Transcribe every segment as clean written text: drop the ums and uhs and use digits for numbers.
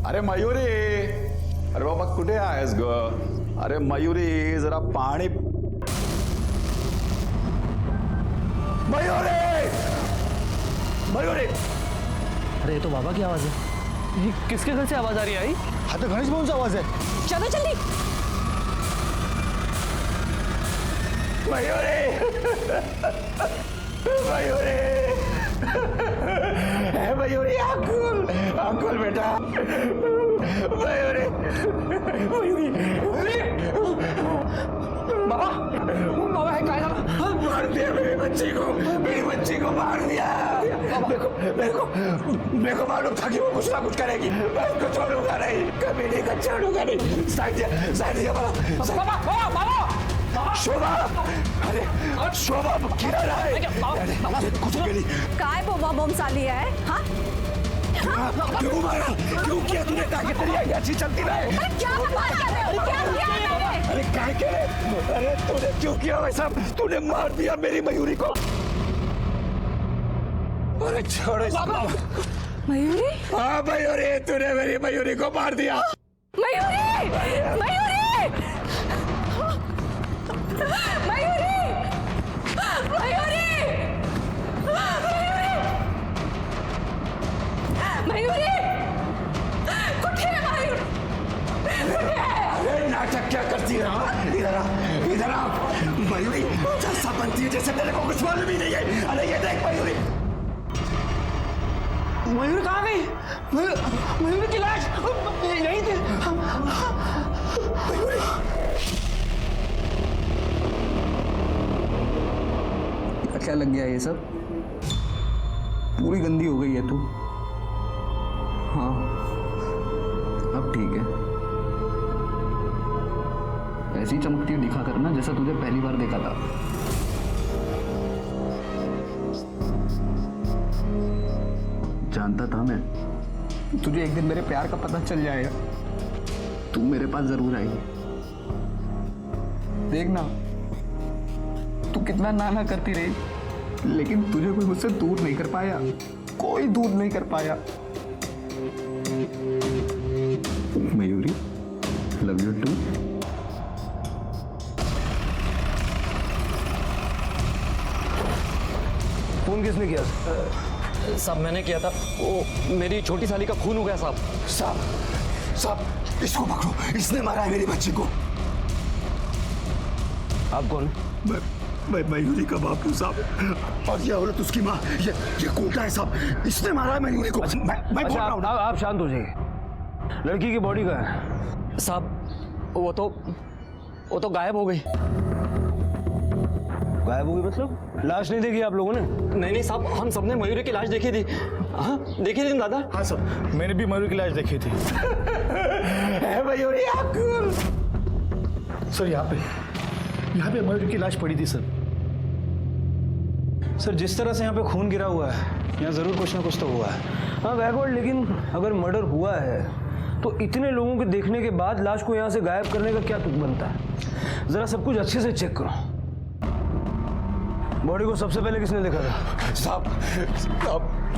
अरे मयुरी, अरे बाबा कुठे आहेस ग? अरे मयुरी जरा पाणी. मयुरी, मयुरी. अरे ये तो बाबा की आवाज है. ये किसके घर से आवाज आ रही है? आई हाँ तो गणेश भाऊ से आवाज है. चलो जल्दी. मयुरी, मयुरी, मयूरी अंकुल, अंकुल बेटा, मयूरी, मयूरी, बाबा, बाबा है क्या झाला? मार दिया मेरी बच्ची को मार दिया. मेरे को मालूम था कि वो कुछ ना कुछ करेगी. मैं उसको छोड़ूंगा नहीं, कभी नहीं का छोड़ूंगा नहीं. साइड दिया बाबा, बाबा. शोभा, अरे शोभा गिरा रहा है. कुछ नहीं. काय बोंबा बॉम्ब चाली है? हाँ? क्यों मारा? क्यों किया तूने? ताकि तेरी आगे अच्छी चलती रहे. क्या बकवास कर रहे हो? क्या किया मैंने? अरे क्या करे? अरे तूने क्यों किया वैसा? तूने मार दिया मेरी मयूरी को. अरे छोड़ो इसको. मयूरी? हाँ मयूरी, तूने मेरी मयूरी को मार दिया. मयूरी! मयूरी! मयूरी! मयूरी! मयूरी! कुठे है मयूरी? कुठे है? अरे नाटक क्या करती है? हाँ? इधर आ मयूरी. जैसा बनती है जैसे तेरे को कुछ मालूम ही नहीं है. अरे ये देख मयूरी. मयूर कहाँ गई? मयूर की लाश यहीं थी. मयूरी. क्या लग गया ये सब? पूरी गंदी हो गई है तू. हाँ अब ठीक है. ऐसी चमकती हुई दिखा करना जैसा तुझे पहली बार देखा था. जानता था मैं तुझे एक दिन मेरे प्यार का पता चल जाएगा. तू मेरे पास जरूर आएगी. देखना तू कितना नाना करती रही, लेकिन तुझे कोई मुझसे दूर नहीं कर पाया. कोई दूर नहीं कर पाया. Mayuri, love you too. Phone किसने किया? साहब मैंने किया था. वो मेरी छोटी साली का खून हो गया साहब. साहब इसको पकड़ो. इसने मारा है मेरी बच्ची को. आप कौन? मैं मयूरी का बाप हूँ साहब. और ये औरत उसकी माँ. ये कोटा है साहब. इसने मारा है मयूरी को. मैं बोल रहा हूँ. आप शांत हो जाइए. लड़की की बॉडी कहाँ है? साहब वो तो गायब हो गई. गायब हो गई मतलब? लाश नहीं देखी आप लोगों ने? नहीं साहब, हम सबने मयूरी की लाश देखी थी. हाँ देखी थी दादा. हाँ सर, मैंने भी मयूरी की लाश देखी थी. मयूरी अंकुल. सर यहाँ पे मयूरी की लाश पड़ी थी सर. सर जिस तरह से यहाँ पे खून गिरा हुआ है, यहाँ जरूर कुछ ना कुछ तो हुआ है. हाँ बैकवर्ड, लेकिन अगर मर्डर हुआ है तो इतने लोगों के देखने के बाद लाश को यहाँ से गायब करने का क्या तुक बनता है? जरा सब कुछ अच्छे से चेक करो. बॉडी को सबसे पहले किसने देखा था? साहब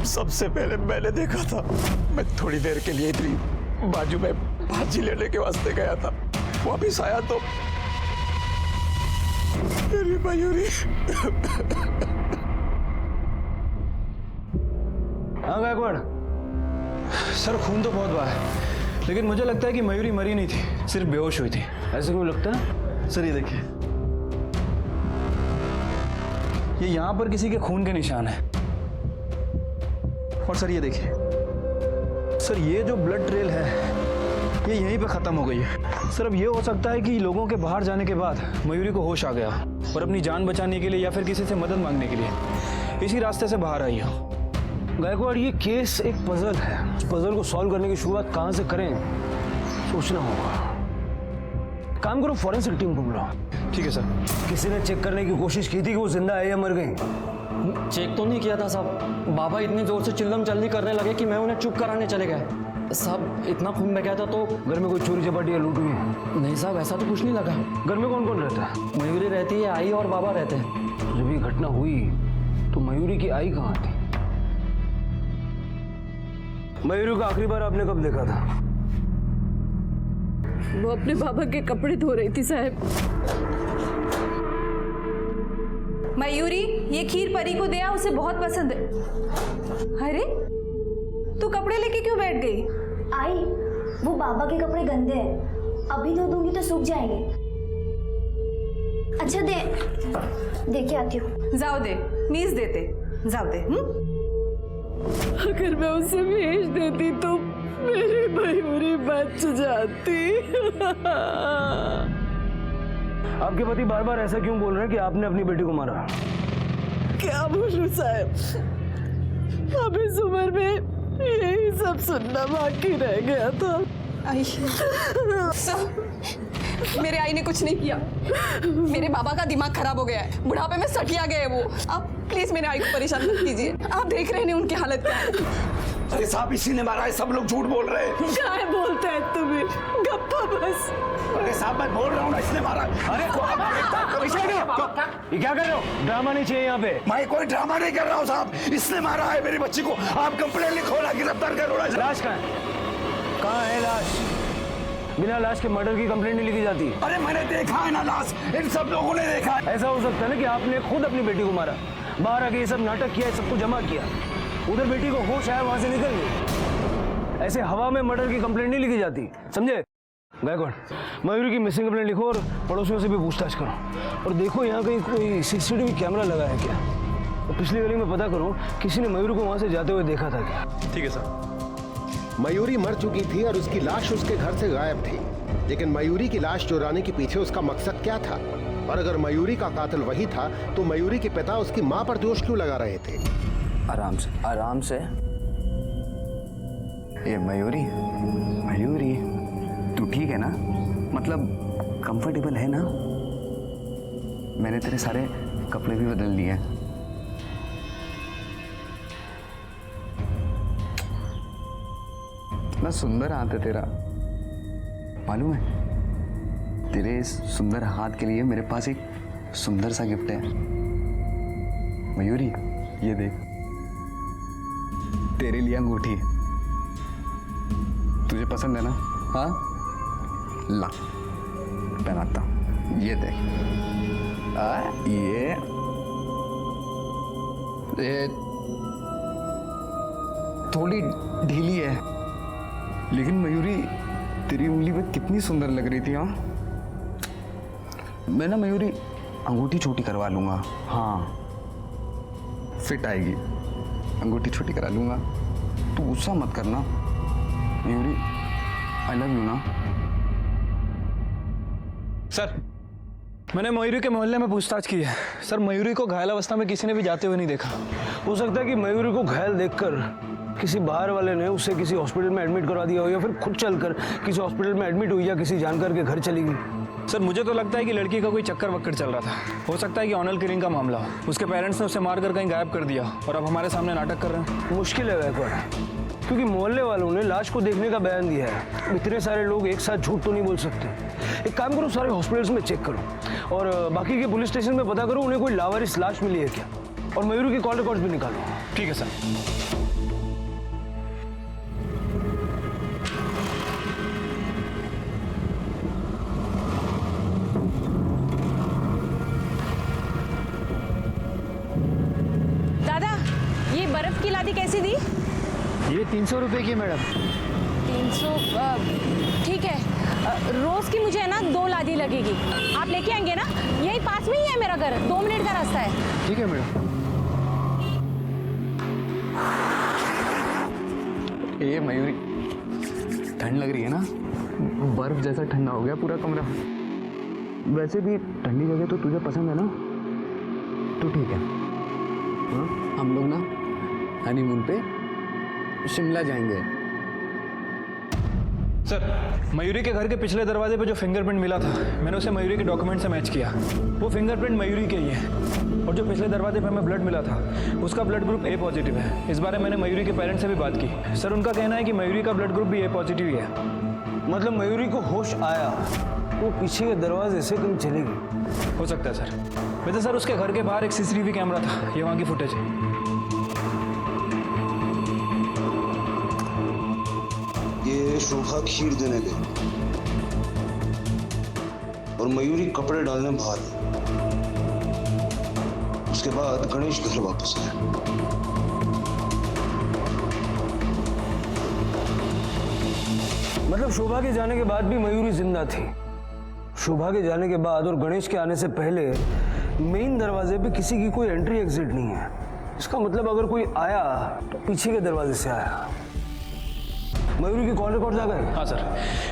सबसे पहले मैंने देखा था. मैं थोड़ी देर के लिए इधर बाजू में भाजी लेने के वास्ते गया था. वापिस आया तो मेरी मयूरी. हाँ गायकवाड़. सर खून तो बहुत बहा है, लेकिन मुझे लगता है कि मयूरी मरी नहीं थी, सिर्फ बेहोश हुई थी. ऐसे क्यों लगता है? सर ये देखिए, ये यहाँ पर किसी के खून के निशान है. और सर ये देखिए, सर ये जो ब्लड ट्रेल है ये यहीं पे खत्म हो गई है. सर अब ये हो सकता है कि लोगों के बाहर जाने के बाद मयूरी को होश आ गया और अपनी जान बचाने के लिए या फिर किसी से मदद मांगने के लिए इसी रास्ते से बाहर आई हो. गायकवाड़, ये केस एक पजल है. पजल को सॉल्व करने की शुरुआत कहाँ से करें सोचना होगा. काम करो, फॉरेंसिक टीम को बुलाओ. ठीक है सर. किसी ने चेक करने की कोशिश की थी कि वो जिंदा है या मर गई? चेक तो नहीं किया था साहब. बाबा इतने जोर से चिल्लम चल्ली करने लगे कि मैं उन्हें चुप कराने चले गए. साहब इतना खून बह गया था तो. घर में कोई चोरी चपाटी या लूट हुई है? नहीं साहब, ऐसा तो कुछ नहीं लगा. घर में कौन कौन रहता है? मयूरी रहती है, आई और बाबा रहते हैं. जब ये घटना हुई तो मयूरी की आई कहाँ थी? मयूरी को आखिरी बार आपने कब देखा था? वो अपने बाबा के कपड़े धो रही थी साहब। मयूरी, ये खीर परी को दिया, उसे बहुत पसंद है। अरे तू कपड़े लेके क्यों बैठ गई? आई, वो बाबा के कपड़े गंदे हैं, अभी धो दूंगी तो सूख जाएंगे। अच्छा दे के आती हूँ। जाओ दे, नीस देते, जाओ दे। अगर मैं उसे भेज देती तो मेरी मयूरी बच जाती। आपके पति बार बार ऐसा क्यों बोल रहे हैं कि आपने अपनी बेटी को मारा? क्या बोलूं साहब, अब इस उम्र में यही सब सुनना बाकी रह गया था। आई मेरे आई ने कुछ नहीं किया। मेरे बाबा का दिमाग खराब हो गया है, बुढ़ापे में सटिया गए वो। आप प्लीज मेरे आई को परेशान मत कीजिए, आप देख रहे हैं उनकी हालत क्या है। अरे साहब, इसी ने मारा है, सब लोग झूठ बोल रहे हैं। क्या है बोलते हैं तुम्हें, गप्पा बस। अरे साहब, मैं बोल रहा हूँ ना, इसने मारा है। अरे ये क्या कर रहे हो? ड्रामा नहीं चाहिए यहाँ पे। मैं कोई ड्रामा नहीं कर रहा हूँ साहब, इसने मारा है मेरी बच्ची को। आप कंप्लेंट लिखो ना, गिरफ्तार करो ना। लाश कहाँ है? कहाँ है लाश? बिना लाश के मर्डर की कंप्लेंट नहीं लिखी जाती। अरे मैंने देखा है ना लाश, इन सब लोगों ने देखा है। ऐसा हो सकता है ना कि आपने खुद अपनी बेटी को मारा, बाहर आके ये सब नाटक किया, सबको जमा किया, उधर बेटी को होश आया, वहां से निकल गई। ऐसे हवा में मर्डर की कंप्लेंट नहीं लिखी जाती, समझे? गायकवाड़, मयूरी की मिसिंग कंप्लेंट लिखो और पड़ोसियों से भी पूछताछ करो और देखो यहाँ कहीं कोई सीसीटीवी कैमरा लगा है क्या, और पिछली गली में पता करो किसी ने मयूरी को वहां से जाते हुए देखा था क्या। ठीक है सर। मयूरी मर चुकी थी और उसकी लाश उसके घर से गायब थी, लेकिन मयूरी की लाश चुराने के पीछे उसका मकसद क्या था? और अगर मयूरी का कातिल वही था तो मयूरी के पिता उसकी माँ पर दोष क्यों लगा रहे थे? आराम से, आराम से। ये मयूरी, मयूरी तू ठीक है ना? मतलब कंफर्टेबल है ना? मैंने तेरे सारे कपड़े भी बदल लिए हैं। इतना सुंदर हाथ है तेरा, मालूम है? तेरे इस सुंदर हाथ के लिए मेरे पास एक सुंदर सा गिफ्ट है। मयूरी, ये देख, तेरे लिए अंगूठी। तुझे पसंद है ना? हाँ, ला पहनाता हूं, ये देख। ये थोड़ी ढीली है, लेकिन मयूरी तेरी उंगली पे कितनी सुंदर लग रही थी। हाँ, मैं ना मयूरी अंगूठी छोटी करवा लूंगा। हाँ, फिट आएगी, अंगूठी छोटी करा लूंगा। तू गुस्सा मत करना मयूरी, आई लव यू ना। सर, मैंने मयूरी के मोहल्ले में पूछताछ की है। सर, मयूरी को घायल अवस्था में किसी ने भी जाते हुए नहीं देखा। हो सकता है कि मयूरी को घायल देखकर किसी बाहर वाले ने उसे किसी हॉस्पिटल में एडमिट करवा दिया हो, या फिर खुद चलकर किसी हॉस्पिटल में एडमिट हुई या किसी जानकार के घर चली गई। सर, मुझे तो लगता है कि लड़की का कोई चक्कर वक्कर चल रहा था। हो सकता है कि ऑनर किलिंग का मामला हो। उसके पेरेंट्स ने उसे मारकर कहीं गायब कर दिया और अब हमारे सामने नाटक कर रहे हैं। मुश्किल है गायकवाड़, क्योंकि मोहल्ले वालों ने लाश को देखने का बयान दिया है। इतने सारे लोग एक साथ झूठ तो नहीं बोल सकते। एक काम करो, सारे हॉस्पिटल्स में चेक करो और बाकी के पुलिस स्टेशन में पता करो उन्हें कोई लावारिस लाश मिली है क्या, और मयूरी की कॉल रिकॉर्ड्स भी निकालो। ठीक है सर। दादा, ये बर्फ की लादी कैसी दी? ये 300 रुपए की मैडम। 300, ठीक है। रोज की मुझे है ना 2 लादी लगेगी। आप लेके आएंगे ना? यही पास में ही है मेरा घर, 2 मिनट का रास्ता है। ठीक है मैडम। ये मयूरी, ठंड लग रही है ना? बर्फ जैसा ठंडा हो गया पूरा कमरा। वैसे भी ठंडी जगह तो तुझे पसंद है ना, तो ठीक है। हाँ, हम लोग ना हनीमून पे शिमला जाएंगे। सर, मयूरी के घर के पिछले दरवाजे पे जो फिंगरप्रिंट मिला था, मैंने उसे मयूरी के डॉक्यूमेंट से मैच किया। वो फिंगरप्रिंट मयूरी के ही है। और जो पिछले दरवाजे पे हमें ब्लड मिला था, उसका ब्लड ग्रुप ए पॉजिटिव है। इस बारे मैंने मयूरी के पेरेंट्स से भी बात की। सर, उनका कहना है कि मयूरी का ब्लड ग्रुप भी ए पॉजिटिव ही है। मतलब मयूरी को होश आया, वो पीछे के दरवाजे से कहीं चली गई। हो सकता है सर। वैसे सर, उसके घर के बाहर एक सीसीटीवी कैमरा था, ये वहाँ की फुटेज है। ये शोभा खीर देने गई। और मयूरी कपड़े डालने बाहर है। उसके बाद गणेश घर वापस आया। मतलब शोभा के जाने के बाद भी मयूरी जिंदा थी। शोभा के जाने के बाद और गणेश के आने से पहले मेन दरवाजे पे किसी की कोई एंट्री एग्जिट नहीं है। इसका मतलब अगर कोई आया तो पीछे के दरवाजे से आया। मयूरी के कॉल रिकॉर्ड्स आ गए? हाँ सर,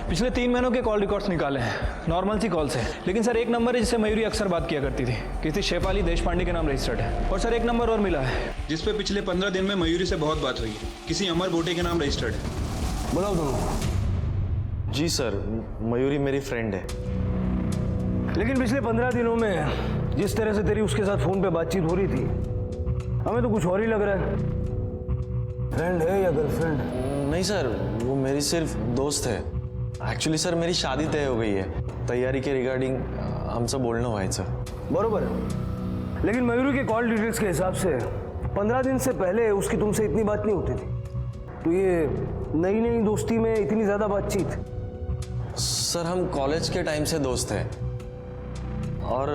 पिछले 3 महीनों के कॉल रिकॉर्ड्स निकाले हैं, नॉर्मल सी कॉल्स है। लेकिन सर एक नंबर है जिससे मयूरी अक्सर बात किया करती थी, किसी शेफाली देशपांडे के नाम रजिस्टर्ड है। और सर एक नंबर और मिला है जिस पे पिछले 15 दिन में मयूरी से बहुत बात हुई है, किसी अमर बोटे के नाम रजिस्टर्ड है। बुलाओ दोनों। जी सर, मयूरी मेरी फ्रेंड है। लेकिन पिछले 15 दिनों में जिस तरह से तेरी उसके साथ फोन पे बातचीत हो रही थी, हमें तो कुछ और ही लग रहा है। फ्रेंड है या गर्लफ्रेंड? नहीं सर, वो मेरी सिर्फ दोस्त है। एक्चुअली सर मेरी शादी तय हो गई है, तैयारी के रिगार्डिंग हमसे बोलना हुआ है सर। बरोबर है, लेकिन मयूरी के कॉल डिटेल्स के हिसाब से 15 दिन से पहले उसकी तुमसे इतनी बात नहीं होती थी। तो ये नई नई दोस्ती में इतनी ज्यादा बातचीत? सर हम कॉलेज के टाइम से दोस्त हैं और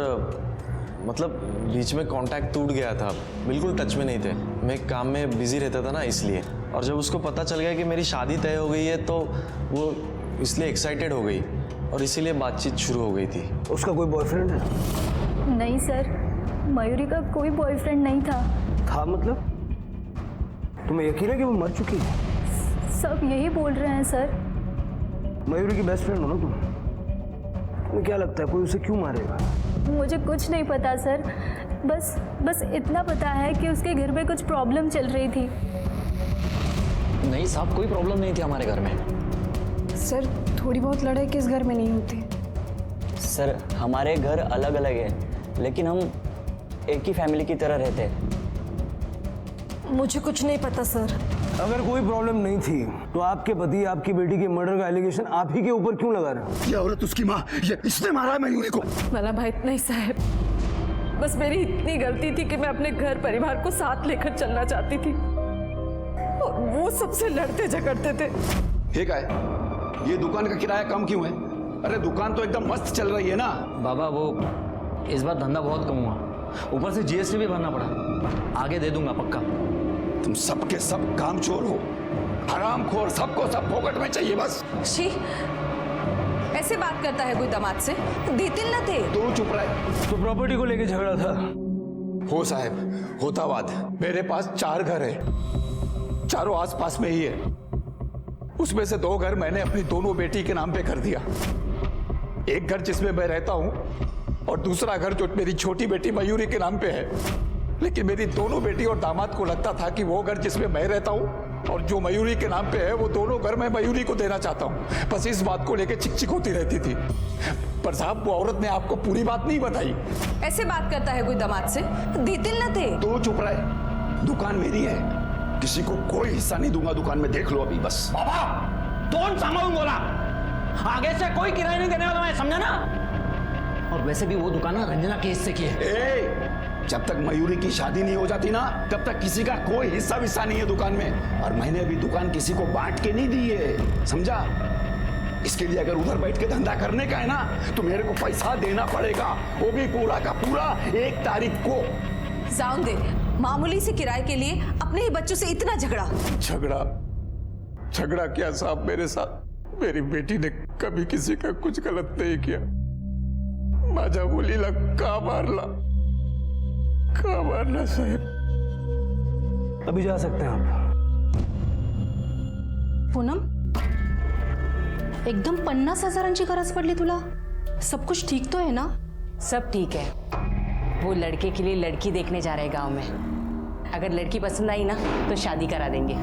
मतलब बीच में कांटेक्ट टूट गया था, बिल्कुल टच में नहीं थे। मैं काम में बिजी रहता था ना, इसलिए। और जब उसको पता चल गया कि मेरी शादी तय हो गई है तो वो इसलिए एक्साइटेड हो गई और इसीलिए बातचीत शुरू हो गई थी। उसका कोई बॉयफ्रेंड है? नहीं सर, मयूरी का कोई बॉयफ्रेंड नहीं था। था मतलब? तुम्हें यकीन है कि वो मर चुकी है? सब यही बोल रहे हैं सर। मयूरी की बेस्ट फ्रेंड हो ना तुम? तुम्हें क्या लगता है कोई उसे क्यों मारेगा? मुझे कुछ नहीं पता सर, बस इतना पता है कि उसके घर में कुछ प्रॉब्लम चल रही थी। नहीं साहब, कोई प्रॉब्लम नहीं थी हमारे घर में। सर थोड़ी बहुत लड़ाई किस घर में नहीं होती? सर हमारे घर अलग अलग है, लेकिन हम एक ही फैमिली की तरह रहते हैं। मुझे कुछ नहीं पता सर। अगर कोई प्रॉब्लम नहीं थी तो आपके पति आपकी बेटी के मर्डर का एलिगेशन आप ही के ऊपर क्यों लगा रहे? ये औरत उसकी माँ, ये इसने मारा है मयूरी को। मला भाई नहीं साहब, बस मेरी इतनी गलती थी कि मैं अपने घर परिवार को साथ लेकर चलना चाहती थी और वो सबसे लड़ते झगड़ते थे। ठीक है, ये दुकान का किराया कम क्यों है? अरे दुकान तो एकदम मस्त चल रही है ना। बाबा वो इस बार धंधा बहुत कम हुआ, ऊपर से जीएसटी भी भरना पड़ा। आगे दे दूंगा पक्का। तुम सबके सब कामचोर हो, हरामखोर, सबको सब फोकट में चाहिए बस। शी, ऐसे बात करता है कोई दामाद से? देतिल न थे? तू चुप रहे। तो प्रॉपर्टी को लेके झगड़ा था? हो साहब, होता बात। मेरे पास 4 घर है, चारों आसपास में ही है। उसमें से 2 घर मैंने अपनी दोनों बेटी के नाम पे कर दिया। एक घर जिसमें मैं रहता हूं और दूसरा घर जो मेरी छोटी बेटी मयूरी के नाम पे है। लेकिन मेरी दोनों बेटी और दामाद को लगता था कि वो घर जिसमें मैं रहता हूं और जो मयूरी के नाम पे है वो दोनों घर मैं मयूरी को देना चाहता हूं। बस इस बात को लेकर चिक होती रहती थी। पर साहब वो औरत ने आपको पूरी बात नहीं बताई। ऐसे बात करता है कोई दामाद से? देतिल न थे? तो चुप रहे। दुकान मेरी है, किसी को कोई हिस्सा नहीं दूंगा दुकान में, देख लो अभी बस। बाबा कौन सांभळून बोला, आगे से कोई किराया नहीं देने वाला मैं, समझा ना? और वैसे भी वो दुकान ना रंजना के हिस्से की है। जब तक मयूरी की शादी नहीं हो जाती ना, तब तक किसी का कोई हिस्सा विस्सा नहीं है दुकान में। और मैंने अभी दुकान किसी को बांट के नहीं दी है, समझा? इसके लिए अगर उधर बैठ के धंधा करने का है ना तो मेरे को पैसा देना पड़ेगा, वो भी पूरा का पूरा 1 तारीख को। जाऊं दे, मामूली से किराए के लिए अपने ही बच्चों से इतना झगड़ा? झगड़ा क्या साहब मेरे साथ? मेरी बेटी ने कभी किसी का कुछ गलत नहीं किया। माझ्या मुलीला का मारला साहेब? अभी जा सकते हैं आप। पूनम, एकदम 50,000 गरज पडली तुला? सब कुछ ठीक तो है ना? सब ठीक है। वो लड़के के लिए लड़की देखने जा रहे हैं गांव में। अगर लड़की पसंद आई ना तो शादी करा देंगे।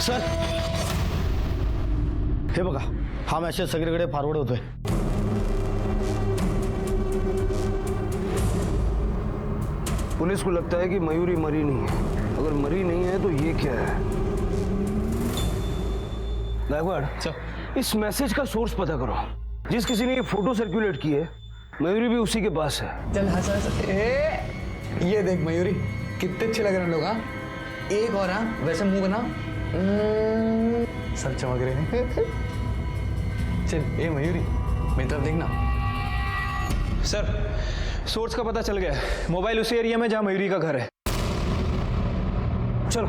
सर हे बघा, हा मेसेज सगळीकडे फॉरवर्ड होतोय। पुलिस को लगता है कि मयूरी मरी नहीं है। अगर मरी नहीं है तो ये क्या है? गायकवाड़, इस मैसेज का सोर्स पता करो। जिस किसी ने ये फोटो सर्कुलेट की है, मयूरी भी उसी के पास है। चल हंस हंस। ये देख मयूरी, कितने अच्छे लग रहे हैं लोग। हाँ, एक और। हाँ, वैसे मुंह बना, सर चमक रहे हैं। चल ए मयूरी, मेरी तरफ देखना। सर, सोर्स का पता चल गया है। मोबाइल उसी एरिया में जहां मयूरी का घर है। चलो।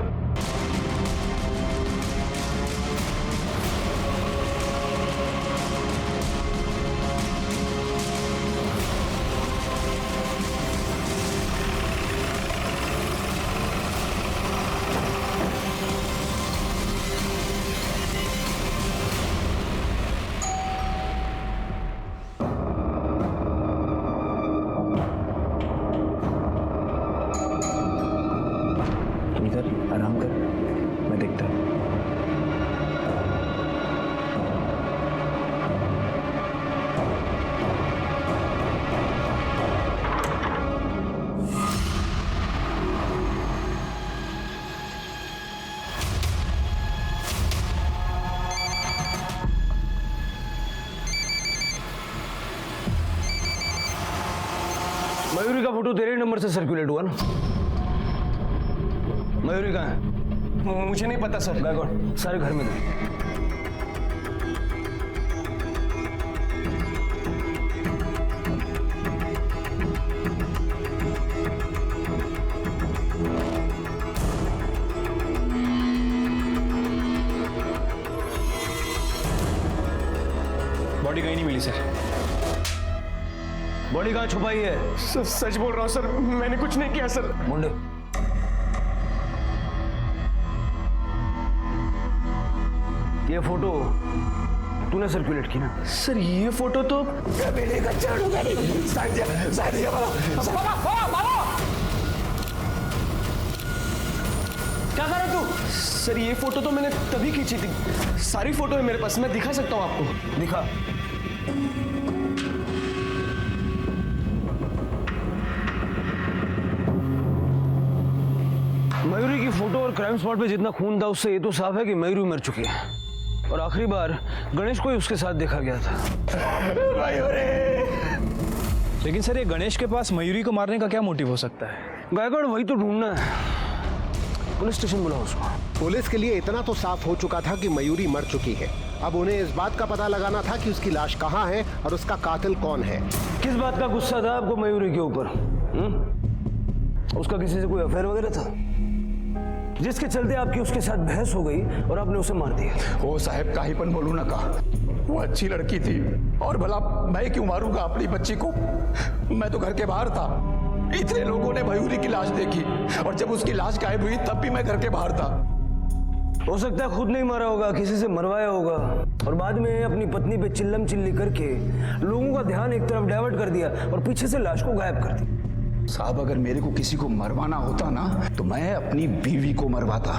आराम कर, मैं देखता हूँ। मयूरी का फोटो तेरे नंबर से सर्कुलेट हुआ ना? मयूरी कहाँ है? मुझे नहीं पता सर। गायकवाड़, सारे घर में देख। बॉडी कहीं नहीं मिली सर। बॉडी कहाँ छुपाई है? सच बोल रहा हूँ सर, मैंने कुछ नहीं किया सर। मुंडे, ये फोटो तूने सर्कुलेट की ना? सर ये फोटो तो कभी का छोड़ूंगा नहीं। साजिया बाबा, क्या कर रहा तू? सर ये फोटो तो मैंने तभी खींची थी। सारी फोटो है मेरे पास, मैं दिखा सकता हूँ आपको। दिखा। मयूरी की फोटो और क्राइम स्पॉट पे जितना खून था उससे ये तो साफ है कि मयूरी मर चुकी है। और आखिरी बार गणेश को ही उसके साथ देखा गया था। लेकिन सर ये गणेश के पास मयूरी को मारने का क्या मोटिव हो सकता है? गायकवाड़, वही तो ढूंढना है। पुलिस स्टेशन बुलाओ उसको। पुलिस के लिए इतना तो साफ हो चुका था कि मयूरी मर चुकी है। अब उन्हें इस बात का पता लगाना था कि उसकी लाश कहाँ है और उसका कातिल कौन है। किस बात का गुस्सा था आपको मयूरी के ऊपर? उसका किसी से कोई अफेयर वगैरह था जिसके चलते आपकी उसके साथ बहस हो गई और आपने उसे मार दिया? ओ साहब, काहीपन बोलू ना का। वो अच्छी लड़की थी और भला मैं क्यों मारूंगा अपनी बच्ची को? मैं तो घर के बाहर था। इतने लोगों ने मयूरी की लाश देखी और जब उसकी लाश गायब हुई तब भी मैं घर के बाहर था। हो सकता है खुद नहीं मारा होगा, किसी से मरवाया होगा और बाद में अपनी पत्नी पे चिल्लम चिल्ली करके लोगों का ध्यान एक तरफ डाइवर्ट कर दिया और पीछे से लाश को गायब कर दी। साहब, अगर मेरे को किसी को मरवाना होता ना तो मैं अपनी बीवी को मरवाता।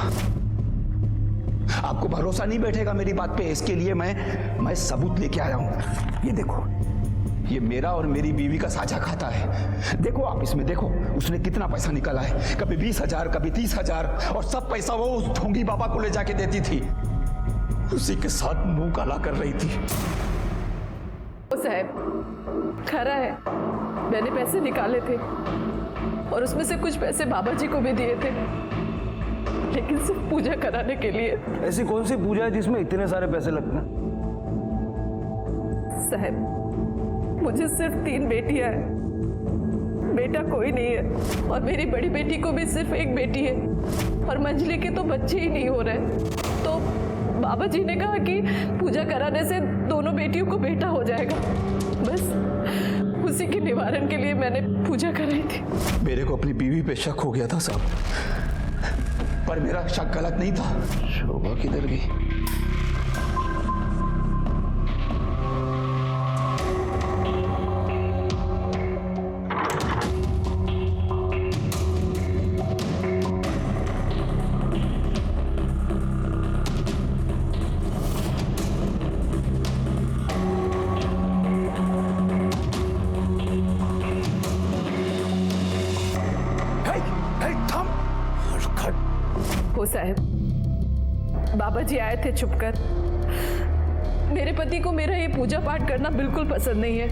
आपको भरोसा नहीं बैठेगा मेरी बात पे, इसके लिए मैं सबूत लेके आया हूं। ये देखो, ये मेरा और मेरी बीवी का साझा खाता है। देखो आप इसमें देखो, उसने कितना पैसा निकाला है। कभी 20,000, कभी 30,000 और सब पैसा वो उस ढोंगी बाबा को ले जाके देती थी। उसी के साथ मुंह काला कर रही थी। साहब, खरा है, मैंने पैसे निकाले थे और उसमें से कुछ पैसे बाबा जी को भी दिए थे, लेकिन सिर्फ पूजा कराने के लिए। ऐसी कौन सी पूजा है जिसमें इतने सारे पैसे लगते हैं? साहब, मुझे सिर्फ 3 बेटियां हैं, बेटा कोई नहीं है और मेरी बड़ी बेटी को भी सिर्फ एक बेटी है और मंजली के तो बच्चे ही नहीं हो रहे। तो बाबा जी ने कहा कि पूजा कराने से दोनों बेटियों को बेटा हो जाएगा। बस उसी के निवारण के लिए मैंने पूजा कराई थी। मेरे को अपनी बीवी पे शक हो गया था साहब, पर मेरा शक गलत नहीं था। शोभा किधर गई? हो साहब, बाबा जी आए थे छुपकर। मेरे पति को मेरा ये पूजा पाठ करना बिल्कुल पसंद नहीं है।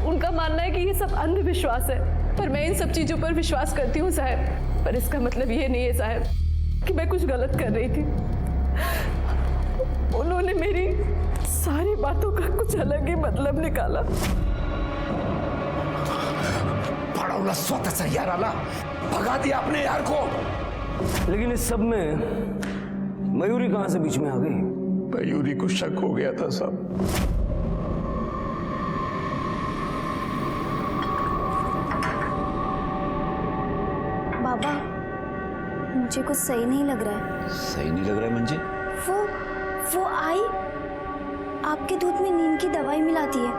उनका मानना है कि ये सब अंधविश्वास है, पर मैं इन सब चीजों पर विश्वास करती हूँ साहब। पर इसका मतलब ये नहीं है साहब कि मैं कुछ गलत कर रही थी। उन्होंने मेरी सारी बातों का कुछ अलग ही मतलब निकाला। पड़ौला स्वतः यार आला, भगा दिया अपने यार को। लेकिन इस सब में मयूरी कहां से बीच में आ गई? मयूरी को शक हो गया था साहब। बाबा, मुझे कुछ सही नहीं लग रहा है। सही नहीं लग रहा है मंजी? वो आई आपके दूध में नींद की दवाई मिलाती है।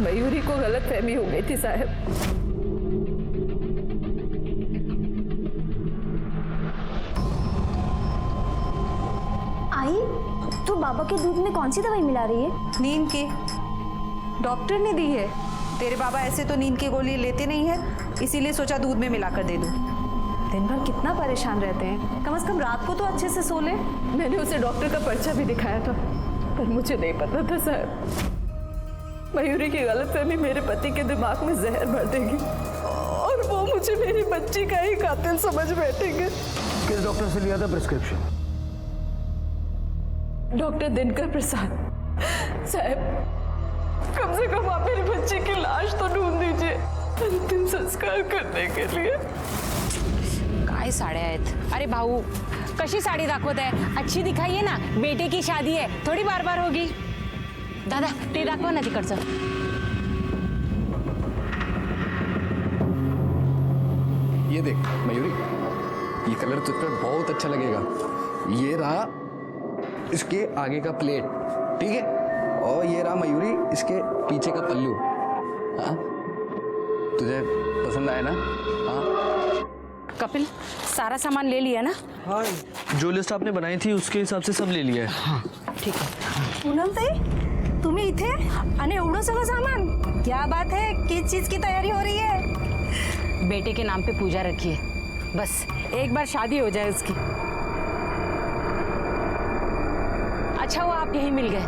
मयूरी को गलतफहमी हो गई थी साहब। आई, तो बाबा के दूध में कौन सी दवाई मिला रही है? नींद की। डॉक्टर ने दी है। तेरे बाबा ऐसे तो नींद की गोली लेते नहीं है, इसीलिए सोचा दूध में मिलाकर दे दूं। दिन भर कितना परेशान रहते हैं, कम से कम रात को तो अच्छे से सो ले। मैंने उसे डॉक्टर का पर्चा भी दिखाया था, पर मुझे नहीं पता था साहब, मयूरी की गलतफहमी मेरे पति के दिमाग में जहर भर देगी और वो मुझे मेरी बच्ची का ही कातिल समझ बैठेंगे। किस डॉक्टर से लिया था प्रिस्क्रिप्शन? डॉक्टर दिनकर प्रसाद। साहब, कम से कम आप मेरी बच्ची की लाश तो ढूंढ दीजिए अंतिम संस्कार करने के लिए। काय साड्या आहेत? अरे भाऊ, कशी साडी दाखवत आहे? अच्छी दिखाइए ना, बेटे की शादी है, थोड़ी बार बार होगी। दादा, ते दाखवा ना तिकडचं। ये देख मयूरी, ये कलर तुझ पर बहुत अच्छा लगेगा। ये रहा इसके आगे का प्लेट, ठीक है, और ये रहा मयूरी इसके पीछे का पल्लू। हाँ, तुझे पसंद आया ना? हाँ कपिल, सारा सामान ले लिया ना? हाँ, जो लिस्ट आपने बनाई थी उसके हिसाब से सब ले लिया है। हाँ ठीक है। पूनम ताई, तुम्ही इथे आणि एवढं सगळं सामान? क्या बात है, किस चीज की तैयारी हो रही है? बेटे के नाम पे पूजा रखी है, बस एक बार शादी हो जाए उसकी। अच्छा हुआ आप यहीं मिल गए,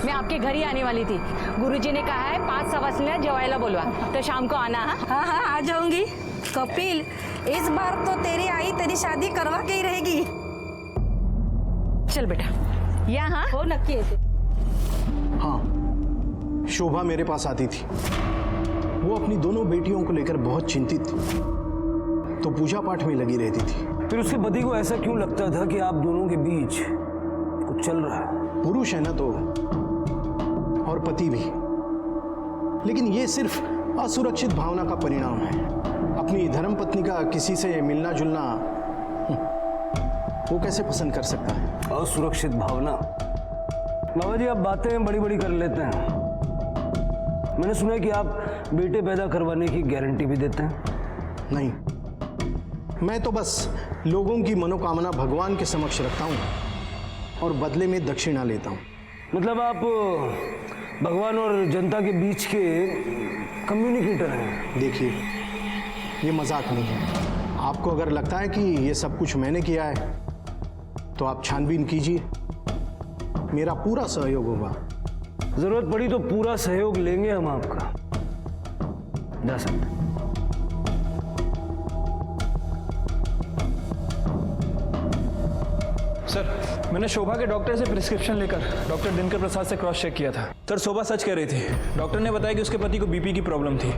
मैं आपके घर ही आने वाली थी। गुरुजी ने कहा है 5 सवासनीला जेवायला बोलवा, तो शाम को आना। हाँ हाँ, आ जाऊंगी। कपिल, इस बार तो तेरी आई तेरी शादी करवा के ही रहेगी। चल बेटा, यहाँ हो नक्की येते। हाँ, शोभा मेरे पास आती थी। वो अपनी दोनों बेटियों को लेकर बहुत चिंतित थी, तो पूजा पाठ में लगी रहती थी। फिर उसके पति को ऐसा क्यों लगता था कि आप दोनों के बीच कुछ चल रहा है? पुरुष है ना तो, और पति भी, लेकिन ये सिर्फ असुरक्षित भावना का परिणाम है। अपनी धर्मपत्नी का किसी से मिलना जुलना वो कैसे पसंद कर सकता है? असुरक्षित भावना? बाबा जी, आप बातें बड़ी बड़ी कर लेते हैं। मैंने सुना है कि आप बेटे पैदा करवाने की गारंटी भी देते हैं। नहीं, मैं तो बस लोगों की मनोकामना भगवान के समक्ष रखता हूँ और बदले में दक्षिणा लेता हूँ। मतलब आप भगवान और जनता के बीच के कम्युनिकेटर हैं। देखिए, ये मजाक नहीं है। आपको अगर लगता है कि ये सब कुछ मैंने किया है तो आप छानबीन कीजिए, मेरा पूरा सहयोग होगा। जरूरत पड़ी तो पूरा सहयोग लेंगे हम आपका। जा सकते। सर, मैंने शोभा के डॉक्टर से प्रिस्क्रिप्शन लेकर डॉक्टर दिनकर प्रसाद से क्रॉस चेक किया था। सर, शोभा सच कह रही थी। डॉक्टर ने बताया कि उसके पति को बीपी की प्रॉब्लम थी,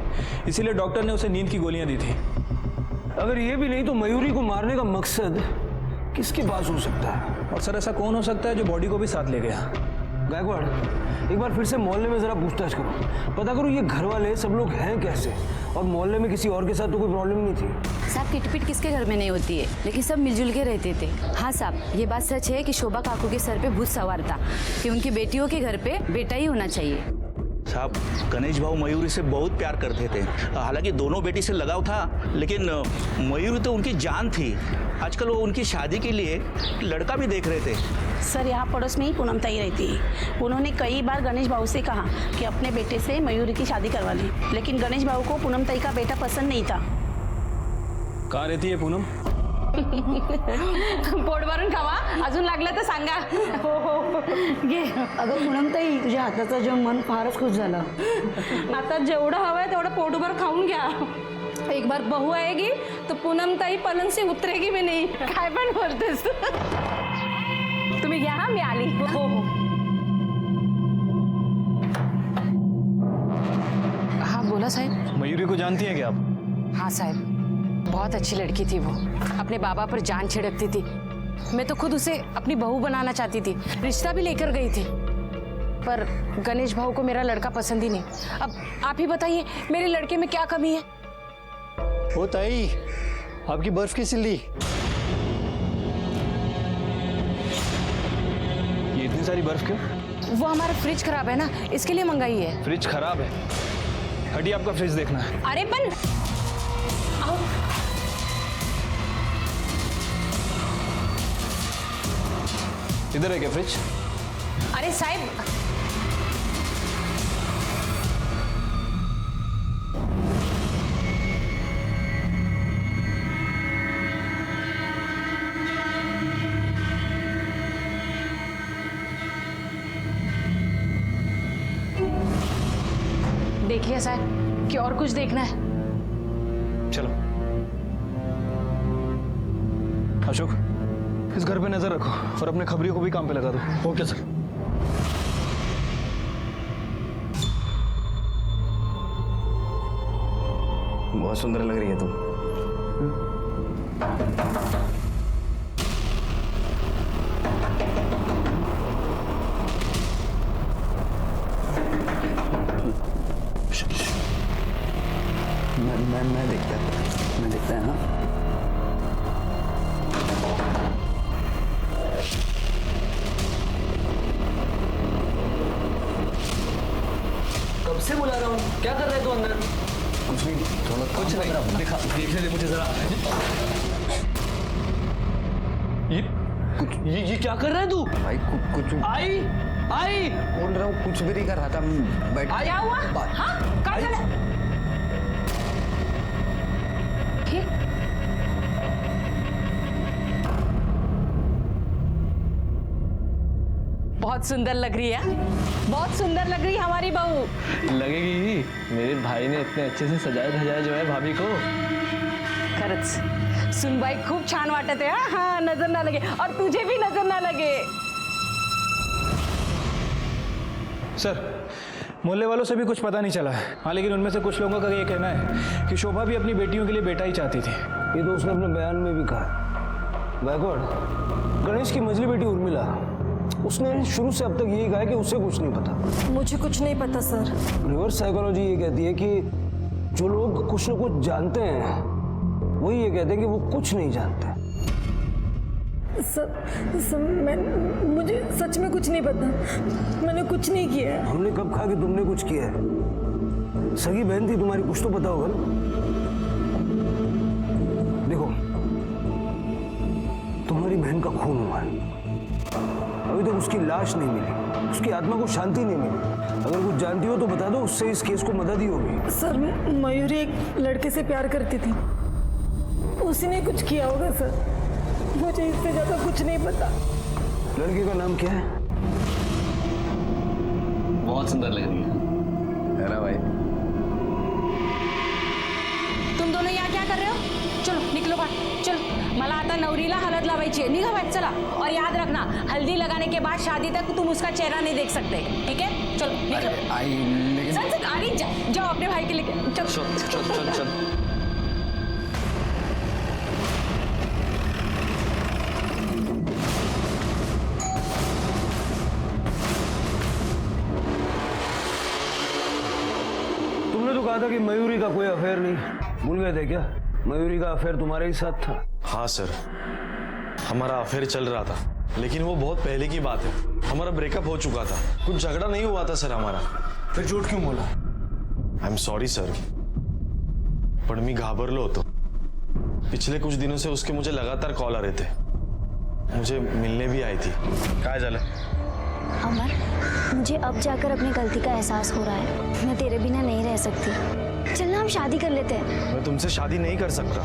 इसीलिए डॉक्टर ने उसे नींद की गोलियां दी थी। अगर ये भी नहीं तो मयूरी को मारने का मकसद किसके पास हो सकता है? और सर, ऐसा कौन हो सकता है जो बॉडी को भी साथ ले गया? गायकवाड़, एक बार फिर से मोहल्ले में जरा पूछताछ करो, पता करो ये घर वाले सब लोग हैं कैसे, और मोहल्ले में किसी और के साथ तो कोई प्रॉब्लम नहीं थी। साहब, किटपिट किसके घर में नहीं होती है, लेकिन सब मिलजुल के रहते थे। हाँ साहब, ये बात सच है कि शोभा काकू के सर पे भूत सवार था कि उनकी बेटियों के घर पे बेटा ही होना चाहिए। साहब, गणेश भाऊ मयूरी से बहुत प्यार करते थे। हालांकि दोनों बेटी से लगाव था, लेकिन मयूरी तो उनकी जान थी। आजकल वो उनकी शादी के लिए लड़का भी देख रहे थे। सर, यहाँ पड़ोस में ही पूनम ताई रहती है। उन्होंने कई बार गणेश भाऊ से कहा कि अपने बेटे से मयूरी की शादी करवा लें, लेकिन गणेश भाऊ को पूनम ताई का बेटा पसंद नहीं था। कहाँ रहती है पूनम? पोट भरून खावा, अजून लागलं तर सांगा. घे. अगं पूनमताई, तुझ्या हाताचं जेवण मन फारच खुश झालं. आता जेवढं हवंय तेवढं पोटभर खाऊन घ्या. एक बार बहू आएगी तो पूनम ताई पलंग से उतरेगी भी नहीं. काय पण बोलतेस तुम्ही घ्या हा, मी आली. हो हो. हाँ बोला साहब. मयूरी को जानती हैं क्या आप? हाँ साहब, बहुत अच्छी लड़की थी वो, अपने बाबा पर जान छिड़कती थी. मैं तो खुद उसे अपनी बहू बनाना चाहती थी, रिश्ता भी लेकर गई थी, पर गणेश भाऊ को मेरा लड़का पसंद ही नहीं. अब आप ही बताइए मेरे लड़के में क्या कमी है. ओ ताई, आपकी बर्फ की सिल्ली. ये इतनी सारी बर्फ क्यों? वो हमारा फ्रिज खराब है ना, इसके लिए मंगाई है. फ्रिज खराब है? हटिए, आपका फ्रिज देखना है. अरे पण आओ. इधर है क्या फ्रिज? अरे साहब, देखिए साहब कि और कुछ देखना है. चलो. अशोक, इस घर पे नजर रखो और अपने खबरियों को भी काम पे लगा दो. Okay sir. बहुत सुंदर लग रही है तुम. मैं देखता है. हाँ, कब से बुला रहा हूँ, क्या कर रहे तू अंदर? कुछ नहीं, थोड़ा कुछ नहीं, दिखा, देखने दे मुझे जरा. ये क्या कर रहा है तू? भाई कुछ आई बोल रहा हूँ, कुछ भी नहीं कर रहा था. बैठ. क्या हुआ? हाँ, काय झालं? बहुत सुंदर लग रही है, बहुत सुंदर लग रही है हमारी बहू. लगेगी ही, मेरे भाई ने इतने अच्छे से सजाया धजाया जो है भाभी को. खरंच सुनबाई खूप छान वाटत आहे. हाँ, नजर ना लगे, और तुझे भी नजर ना लगे. सर, मोहल्ले वालों से भी कुछ पता नहीं चला है. हाँ, लेकिन उनमें से कुछ लोगों का ये कहना है कि शोभा भी अपनी बेटियों के लिए बेटा ही चाहती थी. ये तो उसने अपने बयान में भी कहा. गायकवाड़, गणेश की मझली बेटी उर्मिला, उसने शुरू से अब तक यही कहा है कि उसे कुछ नहीं पता. मुझे कुछ नहीं पता सर. रिवर्स साइकोलॉजी ये कहती है कि जो लोग कुछ न कुछ जानते हैं वही ये कहते हैं कि वो कुछ नहीं जानते. मुझे सच में कुछ नहीं पता. मैंने कुछ नहीं किया है. हमने कब कहा कि तुमने कुछ किया है? सगी बहन थी तुम्हारी, कुछ तो पता होगा ना. देखो, तुम्हारी बहन का खून हुआ है, अभी तक उसकी लाश नहीं मिली, उसकी आत्मा को शांति नहीं मिली. अगर कुछ जानती हो तो बता दो, उससे इस केस को मदद ही होगी. सर, मयूरी एक लड़के से प्यार करती थी, उसी ने कुछ किया होगा सर. मुझे इससे ज्यादा कुछ नहीं पता. लड़के का नाम क्या है? बहुत सुंदर लग रही है ना भाई. तुम दोनों यहाँ क्या कर रहे हो? चलो निकलो बाहर, चलो. मला आता नवरीला हळद लावायची आहे. निघा बाहेर, चला. और याद रखना, हल्दी लगाने के बाद शादी तक तुम उसका चेहरा नहीं देख सकते. ठीक है, चलो निकलो. आई लेकिन चल अरे जाओ अपने भाई के लेके. चल. तुमने तो कहा था कि मयूरी का कोई अफेयर नहीं. भूल गए थे क्या? मयूरी का अफेयर तुम्हारे ही साथ था. हाँ सर, हमारा अफेयर चल रहा था, लेकिन वो बहुत पहले की बात है. हमारा ब्रेकअप हो चुका था, कुछ झगड़ा नहीं हुआ था सर हमारा. फिर झूठ क्यों बोला? आई एम सॉरी सर, पण मी घाबरलो होतो. पिछले कुछ दिनों से उसके मुझे लगातार कॉल आ रहे थे, मुझे मिलने भी आई थी. काय झालं? अमर, मुझे अब जाकर अपनी गलती का एहसास हो रहा है. मैं तेरे बिना नहीं रह सकती. चलना हम शादी कर लेते हैं. मैं तुमसे शादी नहीं कर सकता.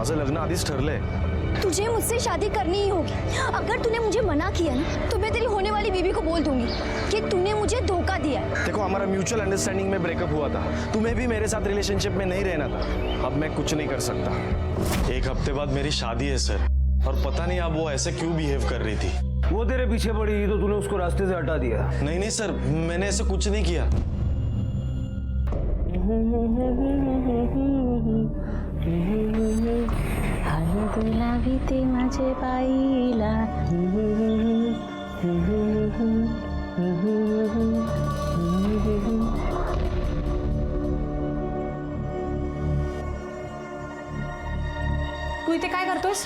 माझं लग्न आधीच ठरलंय. तुझे मुझसे शादी करनी ही होगी. अगर तूने मुझे मना किया ना तो मैं तेरी होने वाली बीवी को बोल दूंगी कि तूने मुझे धोखा दिया है. देखो हमारा म्यूचुअल अंडरस्टैंडिंग में ब्रेकअप हुआ था. तुम्हें भी मेरे साथ रिलेशनशिप में नहीं रहना था. अब मैं कुछ नहीं कर सकता. 1 हफ्ते बाद मेरी शादी है सर, और पता नहीं अब वो ऐसे क्यों बिहेव कर रही थी. वो तेरे पीछे पड़ी तो तूने उसको रास्ते से हटा दिया. नहीं सर, मैंने ऐसे कुछ नहीं किया. भीते माझे पाईला. तू इथे काय करतोस?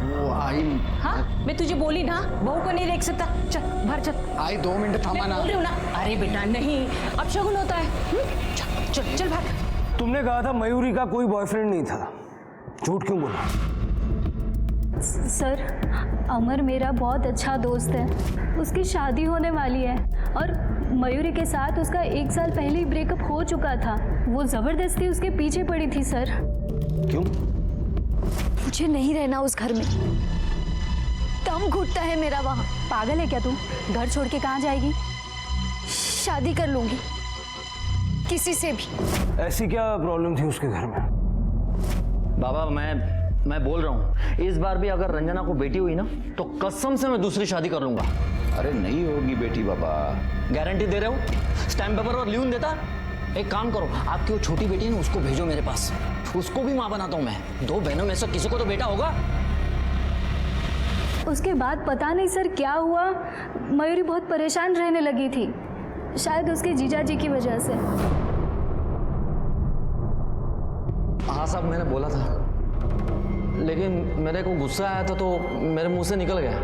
वो आई. हाँ, मैं तुझे बोली ना बहू को नहीं देख सकता. चल बाहर चल. आई 2 मिनट थामा मैं ना. बोल रही हूँ ना. अरे बेटा नहीं, अब शगुन होता है. चल चल चल बाहर. तुमने कहा था मयूरी का कोई बॉयफ्रेंड नहीं था. झूठ क्यों बोला? सर, अमर मेरा बहुत अच्छा दोस्त है. उसकी शादी होने वाली है और मयूरी के साथ उसका 1 साल पहले ही ब्रेकअप हो चुका था. वो जबरदस्ती उसके पीछे पड़ी थी सर. क्यों? मुझे नहीं रहना उस घर में. दम घुटता है मेरा वहाँ. पागल है क्या तू? घर छोड़ के कहाँ जाएगी? शादी कर लूंगी किसी से भी. ऐसी क्या प्रॉब्लम थी उसके घर में? बाबा मैं बोल रहा हूँ, इस बार भी अगर रंजना को बेटी हुई ना तो कसम से मैं दूसरी शादी कर लूंगा. अरे नहीं होगी बेटी बाबा. गारंटी दे रहे हो? स्टैम्प पेपर और लिखून देता. एक काम करो, आपकी वो छोटी बेटी है ना उसको भेजो मेरे पास. उसको भी माँ बनाता हूँ मैं. 2 बहनों में से किसी को तो बेटा होगा. उसके बाद पता नहीं सर क्या हुआ, मयूरी बहुत परेशान रहने लगी थी. शायद उसके जीजा जी की वजह से. हाँ साहब, मैंने बोला था, लेकिन मेरे को गुस्सा आया था तो मेरे मुंह से निकल गया.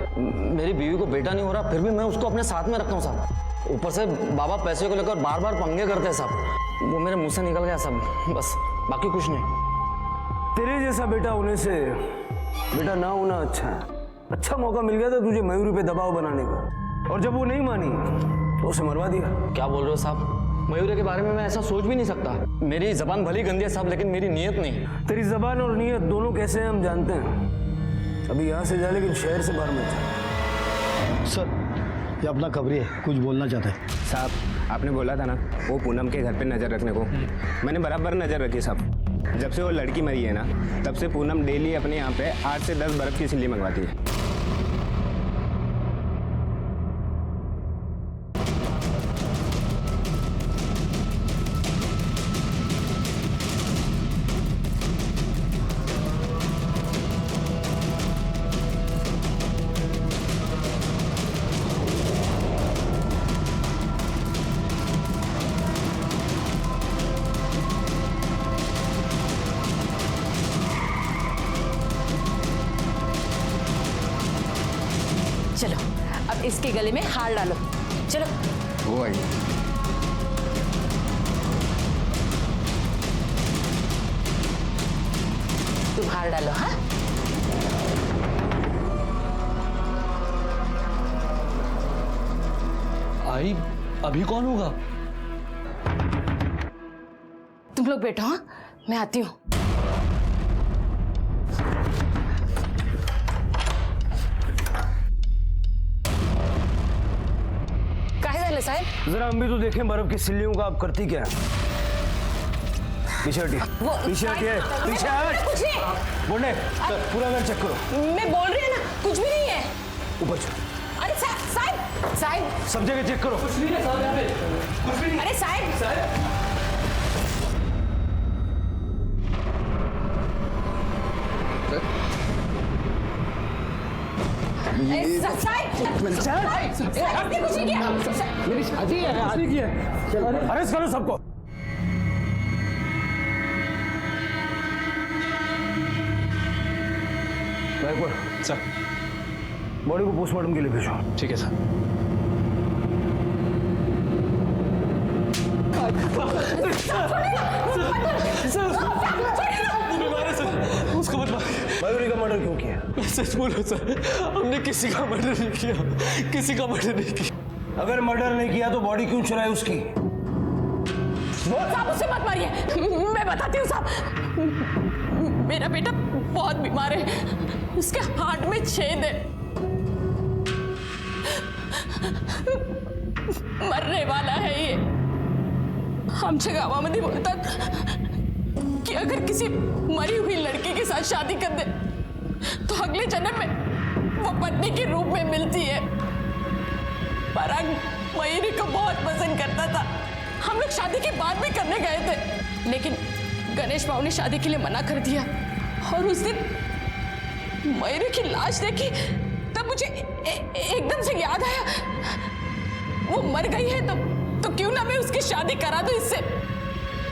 मेरी बीवी को बेटा नहीं हो रहा फिर भी मैं उसको अपने साथ में रखता हूँ साहब. ऊपर से बाबा पैसे को लेकर बार बार पंगे करते हैं साहब. वो मेरे मुंह से निकल गया साहब, बस, बाकी कुछ नहीं. तेरे जैसा बेटा होने से बेटा ना होना अच्छा है. अच्छा मौका मिल गया था तुझे मयूरी पे दबाव बनाने का, और जब वो नहीं मानी तो उसे मरवा दिया. क्या बोल रहे हो साहब? मयूरी के बारे में मैं ऐसा सोच भी नहीं सकता. मेरी जबान भली गंदी है साहब, लेकिन मेरी नीयत नहीं. तेरी जबान और नीयत दोनों कैसे हैं हम जानते हैं. अभी यहाँ से जा, लेकिन शहर से बाहर मत जा. सर, ये अपना खबरी है, कुछ बोलना चाहता है. साहब, आपने बोला था ना वो पूनम के घर पे नज़र रखने को. मैंने बराबर नज़र रखी साहब. जब से वो लड़की मरी है ना, तब से पूनम डेली अपने यहाँ पे 8 से 10 बर्फ़ की सिल्ली मंगवाती है. चलो अब इसके गले में हार डालो. चलो. वो आई. तुम हार डालो. हाँ, आई अभी कौन होगा? तुम लोग बैठो. हाँ, मैं आती हूँ. साहब जरा हम भी तो देखें बर्फ की सिल्लियों का आप करती क्या है. पीछे हटिए, पीछे हटिए, पीछे हट. बोले पूरा घर चेक करो. मैं बोल रही हूँ ना, कुछ भी नहीं है. ऊपर चलो. अरे साहब सब जगह चेक करो. कुछ भी नहीं है. अरे साहब आपने कुछ नहीं किया. मेरी शादी है, शादी की है. अरेस्ट करो सबको. सर, बॉडी को पोस्टमार्टम के लिए भेजो. ठीक है सर. उसको बता. मयूरी का मर्डर क्यों किया? सच बोलो सर, हमने किसी का मर्डर नहीं किया. किसी का मर्डर नहीं किया. अगर मर्डर नहीं किया तो बॉडी क्यों चुराई उसकी? साहब उससे मत मारिए, मैं बताती हूँ साहब. मेरा बेटा बहुत बीमार है, उसके हार्ट में छेद है, मरने वाला है ये। आमच्या गावामध्ये बोलतात कि अगर किसी मरी हुई लड़की के साथ शादी कर दे तो अगले जन्म में वो पत्नी के रूप में मिलती है। पराग मयूरी को बहुत पसंद करता था, हम लोग शादी के बाद भी करने गए थे, लेकिन गणेश भाव ने शादी के लिए मना कर दिया। और उस दिन मयूरी की लाश देखी तब मुझे एकदम से याद आया वो मर गई है तो क्यों ना मैं उसकी शादी करा दूं इससे।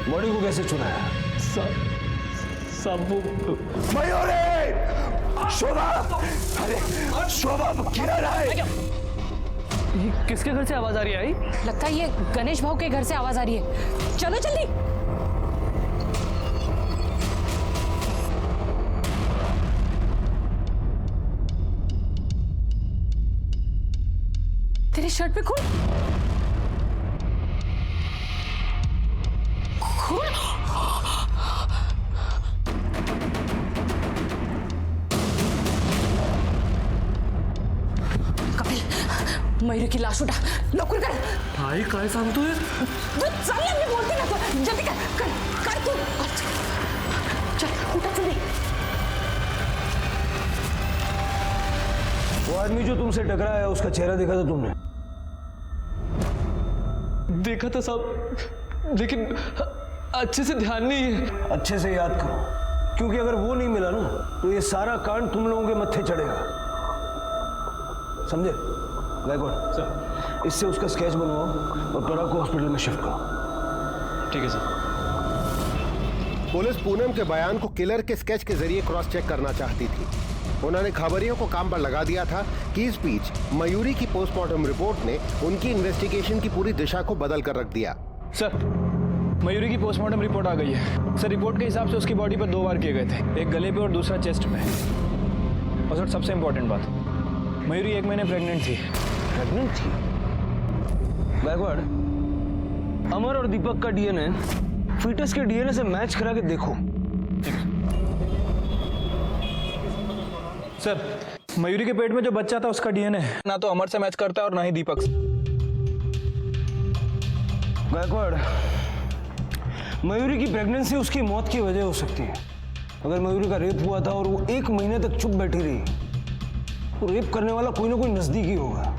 बॉडी को कैसे चुराया? सब मयूरी, शोभा, अरे शोभा किधर है? ये किसके घर से आवाज आ रही है? आई लगता है ये गणेश भाव के घर से आवाज आ रही है। चलो जल्दी। तेरे शर्ट पे खून, खून। मयूरी की लाश उठा, लवकर कर। भाई काय सांगतोय? तू चल ना, मी बोलते ना, तू जल्दी कर तू। चल उठा जल्दी। वो आदमी जो तुमसे टकराया है उसका चेहरा देखा था तुमने? देखा था साहब, लेकिन अच्छे से ध्यान नहीं है। अच्छे से याद करो, क्योंकि अगर वो नहीं मिला ना तो ये सारा कांड तुम लोगों के मत्थे चढ़ेगा, समझे? गायकवाड़ सर, इससे उसका स्केच बनवाओ और पराग को हॉस्पिटल में शिफ्ट करो। ठीक है सर। पुलिस पूनम के बयान को किलर के स्केच के जरिए क्रॉस चेक करना चाहती थी। उन्होंने खबरियों को काम पर लगा दिया था कि इस बीच मयूरी की पोस्टमार्टम रिपोर्ट ने उनकी इन्वेस्टिगेशन की पूरी दिशा को बदल कर रख दिया। सर, मयूरी की पोस्टमार्टम रिपोर्ट आ गई है। सर, रिपोर्ट के हिसाब से उसकी बॉडी पर 2 वार किए गए थे, एक गले पे और दूसरा चेस्ट में। और सर सबसे इम्पोर्टेंट बात, मयूरी 1 महीने प्रेग्नेंट थी। प्रेग्नेंट थी? गायकवाड़, अमर और दीपक का डीएनए फीटस के डीएनए से मैच करा के देखो। सर, मयूरी के पेट में जो बच्चा था उसका डीएनए ना तो अमर से मैच करता है और ना ही दीपक से। गायकवाड़, मयूरी की प्रेगनेंसी उसकी मौत की वजह हो सकती है। अगर मयूरी का रेप हुआ था और वो 1 महीने तक चुप बैठी रही तो रेप करने वाला कोई ना कोई नजदीकी होगा।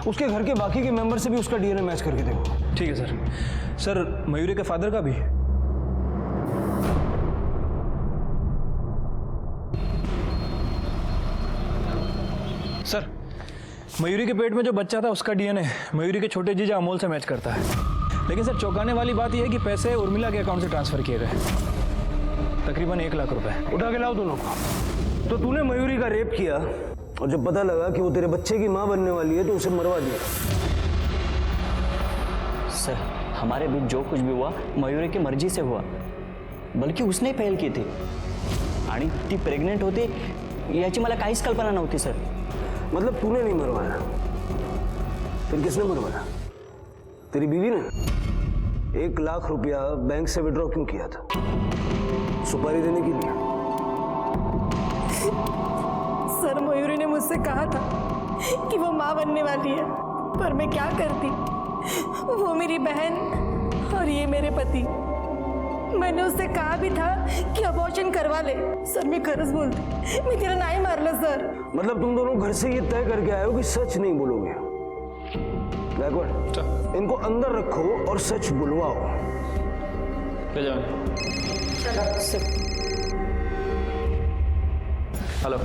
उसके घर के बाकी के मेंबर से भी उसका डीएनए मैच करके देखो। ठीक है सर। सर, मयूरी के फादर का भी? सर, मयूरी के पेट में जो बच्चा था उसका डीएनए मयूरी के छोटे जीजा अमोल से मैच करता है। लेकिन सर, चौंकाने वाली बात यह है कि पैसे उर्मिला के अकाउंट से ट्रांसफर किए गए, तकरीबन 1 लाख रुपए। उठा के लाओ दोनों को। तो तूने मयूरी का रेप किया और जब पता लगा कि वो तेरे बच्चे की माँ बनने वाली है तो उसे मरवा दिया। सर, हमारे बीच जो कुछ भी हुआ मयूरी की मर्जी से हुआ, बल्कि उसने पहल की थी आणि ती प्रेग्नेंट होती याची मला काहीच कल्पना नव्हती सर। मतलब तूने नहीं मरवाया, फिर किसने मरवाया? तेरी बीवी ने? 1 लाख रुपया बैंक से विड्रॉ क्यों किया था? सुपारी देने के लिए? सर, मयूरी ने मुझसे कहा था कि वो माँ बनने वाली है, पर मैं क्या करती? वो मेरी बहन और ये मेरे पति। मैंने उससे कहा भी था कि अबॉर्शन करवा ले। सर, मैं खरच बोलती, मैं तेरा नहीं मारला सर। मतलब तुम दोनों घर से ये तय करके आए हो कि सच नहीं बोलोगे? गायकवाड़, इनको अंदर रखो और सच बुलवाओ। ले जाओ। हेलो,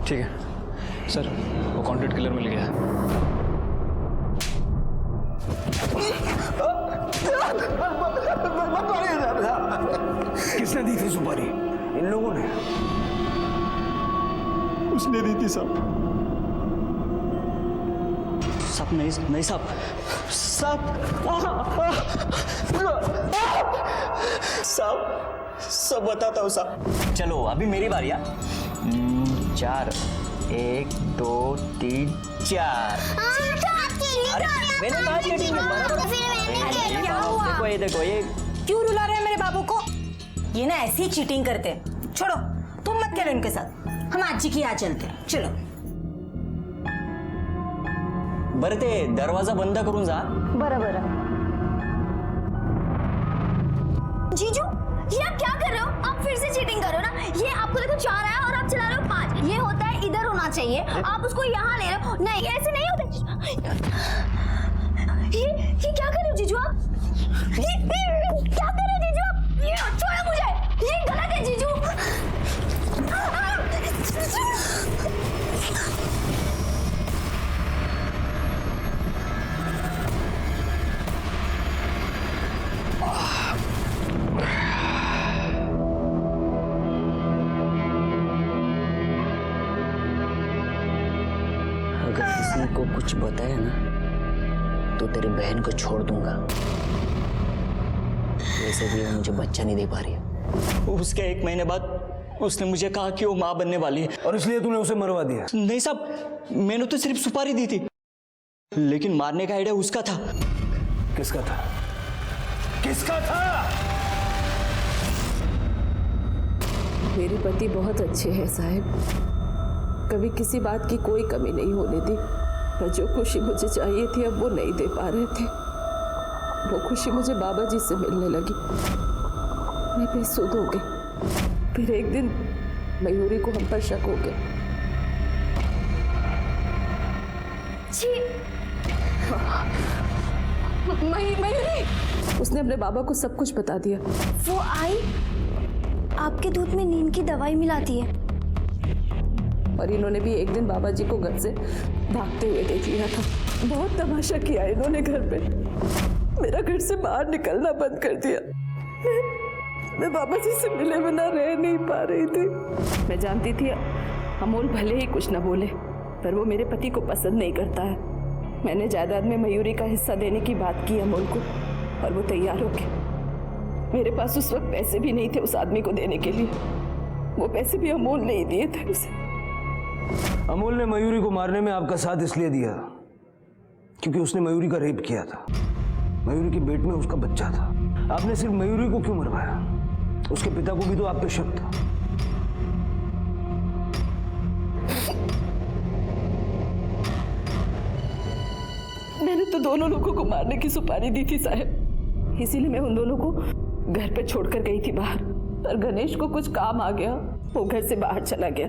ठीक है सर, वो कॉन्ट्रैक्ट किलर मिल गया। किसने दी थी सुपारी? इन लोगों ने? उसने दी थी साहब। साहब नहीं साहब, साहब सब बताता हूँ साहब। चलो अभी मेरी बारी। 4 1 2 3 4। अरे मैंने कहा बराबर। क्या हुआ? देखो ये क्यों रुला रहे हैं मेरे बाबू को? ये ना ऐसी चीटिंग करते हैं। छोड़ो, तुम मत खेलो इनके साथ, हम आजी की यहाँ चलते हैं। चलो। बरं ते दरवाजा बंद करून जा। बरं बरं। जीजू, ये आप क्या कर रहे हो? आप फिर से चीटिंग कर रहे हो ना। ये आपको देखो 4 आया और आप चला रहे हो 5। ये होता है इधर होना चाहिए, आप उसको यहाँ ले रहे हो। नहीं, ऐसे नहीं होता। ये क्या कर रहे हो जीजू आप? क्या कर रहे हो जीजू आप? ये छोड़ो मुझे, ये गलत है जीजू। अगर किसी को कुछ बताया ना तो तेरी बहन को छोड़ दूंगा। वैसे भी वो मुझे बच्चा नहीं दे पा रही है। उसके 1 महीने बाद उसने मुझे कहा कि वो माँ बनने वाली है और इसलिए तूने उसे मरवा दिया? नहीं साहब, मैंने तो सिर्फ सुपारी दी थी, लेकिन मारने का आइडिया उसका था। किसका था? किसका था? मेरे पति बहुत अच्छे हैं साहब, कभी किसी बात की कोई कमी नहीं होने दी। पर जो खुशी मुझे चाहिए थी अब वो नहीं दे पा रहे थे। वो खुशी मुझे बाबा जी से मिलने लगी। मैं बेसुध हो गई। फिर एक दिन मयूरी को हम पर शक हो गया। मयूरी, उसने अपने बाबा को सब कुछ बता दिया। वो आई आपके दूध में नींद की दवाई मिलाती है। और इन्होंने भी एक दिन बाबा जी को घर से भागते हुए देख लिया था। बहुत तमाशा किया इन्होंने घर पे। मेरा घर से बाहर निकलना बंद कर दिया। मैं बाबा जी से मिले बिना रह नहीं पा रही थी। मैं जानती थी अमोल भले ही कुछ न बोले, पर वो मेरे पति को पसंद नहीं करता है। मैंने जायदाद में मयूरी का हिस्सा देने की बात की अमोल को, और वो तैयार हो गए। मेरे पास उस वक्त पैसे भी नहीं थे उस आदमी को देने के लिए। वो पैसे भी अमोल ने ही दिए थे उसे। अमोल ने मयूरी को मारने में आपका साथ इसलिए दिया क्योंकि उसने मयूरी का रेप किया था। मयूरी के पेट में उसका बच्चा था। आपने सिर्फ मयूरी को क्यों मरवाया? उसके पिता को भी तो आप पे शक था। मैंने तो दोनों लोगों को मारने की सुपारी दी थी साहब, इसीलिए मैं उन दोनों को घर पे छोड़कर गई थी बाहर। पर गणेश को कुछ काम आ गया, वो घर से बाहर चला गया।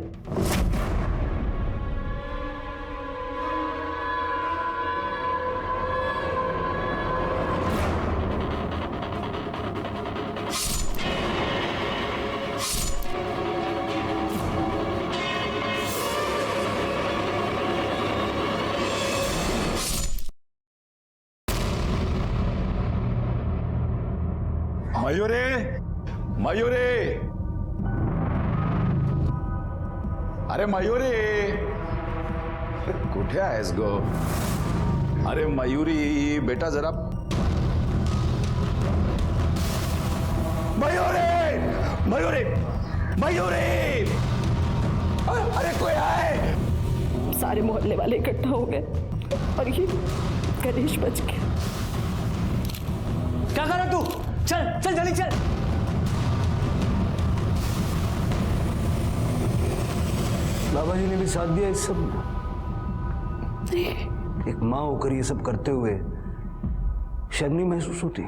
मयूरी, मयूरी, अरे मयूरी, कुठे आहेस गो? अरे मयूरी बेटा जरा, मयूरी, मयूरी, मयूरी, अरे कोई आए? सारे मोहल्ले वाले इकट्ठा हो गए और ये गणेश बच गया। क्या कर रहा तू? चल चल जल्दी चल। बाबा जी ने भी साथ दिया इस सब में। एक माँ होकर ये सब करते हुए शर्म नहीं महसूस होती?